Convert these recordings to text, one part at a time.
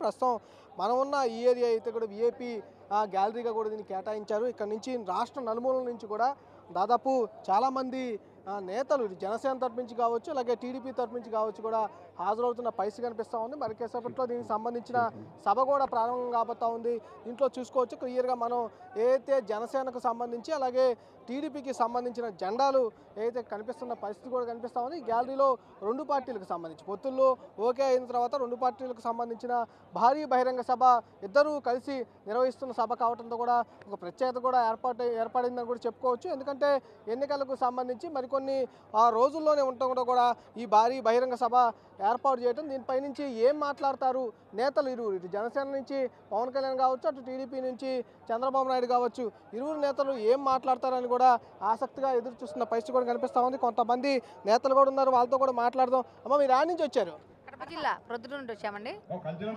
ప్రస్తుతం మనం ఉన్న ఈ ఏరియా అయితే కూడా విఐపి గ్యాలరీగా కూడా దీన్ని కేటాయించారు. ఇక్కడ నుంచి రాష్ట్ర నలుమూలల నుంచి కూడా దాదాపు చాలామంది నేతలు జనసేన తరపు నుంచి కావచ్చు, అలాగే టీడీపీ తరపు నుంచి కావచ్చు కూడా హాజరవుతున్న పరిస్థితి కనిపిస్తూ ఉంది. మరి కేసేపట్లో దీనికి సంబంధించిన సభ కూడా ప్రారంభం కాబోతా ఉంది. దీంట్లో చూసుకోవచ్చు క్లియర్గా మనం ఏదైతే జనసేనకు సంబంధించి అలాగే టీడీపీకి సంబంధించిన జెండాలు ఏదైతే కనిపిస్తున్న పరిస్థితి కూడా కనిపిస్తూ ఉంది. ఈ గ్యాలరీలో రెండు పార్టీలకు సంబంధించి పొత్తుల్లో ఓకే అయిన తర్వాత రెండు పార్టీలకు సంబంధించిన భారీ బహిరంగ సభ ఇద్దరూ కలిసి నిర్వహిస్తున్న సభ కావడంతో కూడా ఒక ప్రత్యేకత కూడా ఏర్పడిందని కూడా చెప్పుకోవచ్చు. ఎందుకంటే ఎన్నికలకు సంబంధించి మరికొన్ని రోజుల్లోనే ఉండటం కూడా ఈ భారీ బహిరంగ సభ ఏర్పాటు చేయడం, దీనిపై నుంచి ఏం మాట్లాడతారు నేతలు ఇటు జనసేన నుంచి పవన్ కళ్యాణ్ కావచ్చు, అటు టీడీపీ నుంచి చంద్రబాబు నాయుడు కావచ్చు, ఇరువురు నేతలు ఏం మాట్లాడతారని కూడా ఆసక్తిగా ఎదురు చూస్తున్న పరిస్థితి కూడా కనిపిస్తూ ఉంది. కొంతమంది నేతలు కూడా ఉన్నారు, వాళ్ళతో కూడా మాట్లాడదాం. అమ్మ, మీరు ఆడ నుంచి వచ్చారు? కడప జిల్లా ప్రొద్దుటూరు నుండి వచ్చామండి.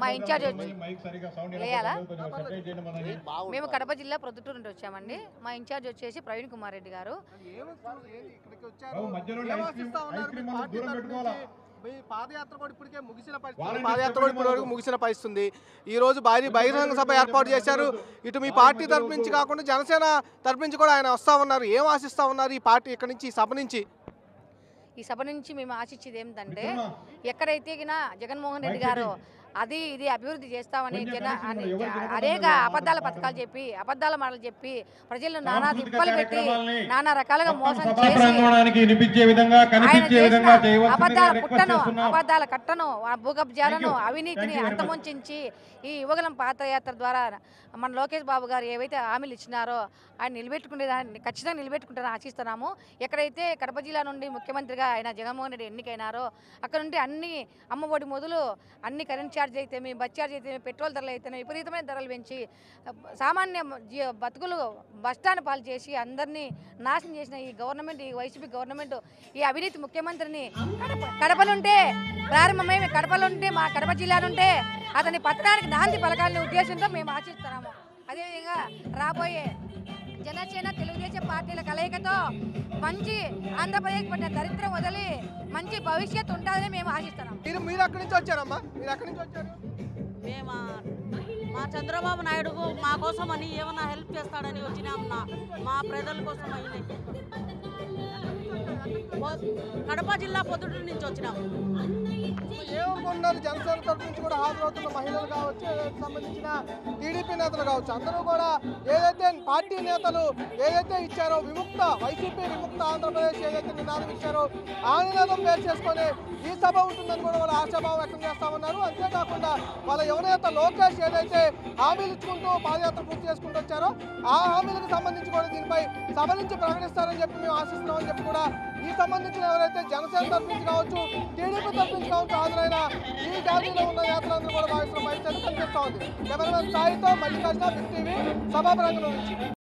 మా ఇన్ఛార్జ్ వచ్చి మేము కడప జిల్లా ప్రొద్దుటూరు నుండి వచ్చామండి. మా ఇన్ఛార్జ్ వచ్చేసి ప్రవీణ్ కుమార్ రెడ్డి గారు. పాదయాత్ర కూడా ఇప్పటికే ముగిసిన పరిస్థితి. ఈ రోజు భారీ బహిరంగ సభ ఏర్పాటు చేశారు. ఇటు మీ పార్టీ తరపు నుంచి కాకుండా జనసేన తరపు నుంచి కూడా ఆయన వస్తా ఉన్నారు. ఏం ఆశిస్తా ఉన్నారు ఈ పార్టీ ఇక్కడ నుంచి, ఈ సభ నుంచి? ఈ సభ నుంచి మేము ఆశించేది ఏమిటంటే, ఎక్కడైతే జగన్మోహన్ రెడ్డి గారు అది ఇది అభివృద్ధి చేస్తామని అనేక అబద్ధాల పథకాలు చెప్పి, అబద్ధాల మాటలు చెప్పి ప్రజలను నానా తిప్పలు పెట్టి నానా రకాలుగా మోసం చేసి అబద్ధాల పుట్టను, అబద్ధాల కట్టను, భూగబ్జాలను, అవినీతిని అంతమొంచి ఈ యువగలం పాదయాత్ర ద్వారా మన లోకేష్ బాబు గారు ఏవైతే హామీలు ఇచ్చినారో ఆయన నిలబెట్టుకునేదాన్ని ఖచ్చితంగా నిలబెట్టుకుంటారని ఆశిస్తున్నాము. ఎక్కడైతే కడప జిల్లా నుండి ముఖ్యమంత్రిగా ఆయన జగన్మోహన్ రెడ్డి ఎన్నికైనారో అక్కడ నుండి అన్ని అమ్మఒడి మొదలు అన్ని కరెంట్ ఛార్జ్ అయితే, బస్ ఛార్జ్ అయితే, పెట్రోల్ ధరలు అయితే విపరీతమైన ధరలు పెంచి సామాన్య బతుకులు బస్టాండ్ పాలు చేసి అందరినీ నాశనం చేసిన ఈ గవర్నమెంట్, ఈ వైసీపీ గవర్నమెంట్, ఈ అవినీతి ముఖ్యమంత్రిని కడపలుంటే ప్రారంభమై కడపలుంటే మా కడప జిల్లా నుంటే అతని పతనానికి నాంది పలకాలనే ఉద్దేశంతో మేము ఆశిస్తున్నాము. అదేవిధంగా రాబోయే జనసేన తెలుగుదేశం పార్టీల కలయికతో మంచి ఆంధ్రప్రదేశ్ పట్టిన దరిద్రం వదిలి మంచి భవిష్యత్తు ఉంటుందని మేము ఆశిస్తున్నాం. మీరు అక్కడి నుంచి వచ్చారమ్మా? మీరు అక్కడి నుంచి వచ్చారు? మేము మా చంద్రబాబు నాయుడు మా కోసం అని ఏమన్నా హెల్ప్ చేస్తాడని వచ్చినాం. మా ప్రజల కోసం అయినాయి. కడప జిల్లా పొద్దుటూరు నుంచి వచ్చినాం. ఏమనుకుంటున్నారు? జనసేన తరపు నుంచి కూడా హాజరవుతున్న మహిళలు కావచ్చు, సంబంధించిన టీడీపీ నేతలు కావచ్చు, అందరూ కూడా ఏదైతే పార్టీ నేతలు ఏదైతే ఇచ్చారో వైసీపీ విముక్త ఆంధ్రప్రదేశ్ ఏదైతే నినాదం ఇచ్చారో ఆ నినాదం పేరు చేసుకొని ఈ సభ ఉంటుందని కూడా వాళ్ళు ఆశాభావం వ్యక్తం చేస్తా ఉన్నారు. అంతేకాకుండా వాళ్ళ యువనేత లోకేష్ ఏదైతే హామీలు ఇచ్చుకుంటూ పాదయాత్ర పూర్తి చేసుకుంటూ వచ్చారో ఆ హామీలకు సంబంధించి కూడా దీనిపై సభ నుంచి ప్రకటిస్తారని చెప్పి మేము ఆశిస్తున్నామని చెప్పి కూడా ఈ సంబంధించిన ఎవరైతే జనసేన తరపు నుంచి కావచ్చు, టీడీపీ తరపు నుంచి కావచ్చు హాజరైన ఈ గ్యాలరీలో ఉన్న నేతలందరూ కూడా భావిస్తున్న పరిస్థితి కనిపిస్తూ ఉంది. కెమెరామెన్ సాయితో మల్లికార్జున, బిగ్ టీవీ, సభా ప్రాంగణం నుంచి.